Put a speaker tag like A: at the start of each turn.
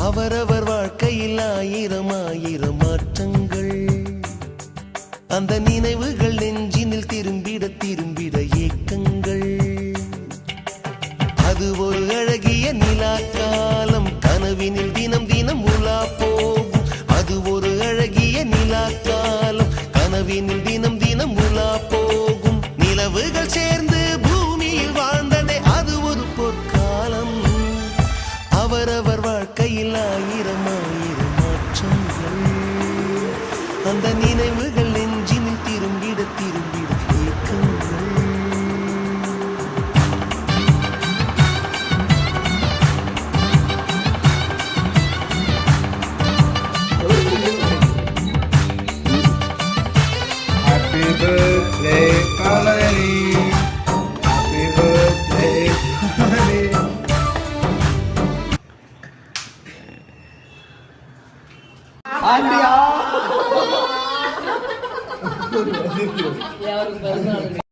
A: அவரவர் வாழ்க்கையில் ஆயிரம் ஆயிரம் மாற்றங்கள், அந்த நினைவுகள் நெஞ்சினில் திரும்பிட திரும்பிட ஏக்கங்கள். அது ஒரு அழகிய நிலா காலம், கனவினில் தினம் தினம் உலா போகும். அது ஒரு அழகிய நிலா காலம், கனவினில் தினம் தினம் உலா போகும். நிலவுகள் சேர்ந்து பூமியில் வாழ்ந்ததே அது ஒரு பொற்காலம். அவரவர் வாழ்க்கையில் ஆயிரம் ஆயிரம் மாற்றங்கள், அந்த நினைவுகள் நெஞ்சினில் திரும்பிட திரும்பிட ஏக்கங்கள்.
B: Happy birthday, Kalani. Happy birthday, Kalani.
C: யாருக்கு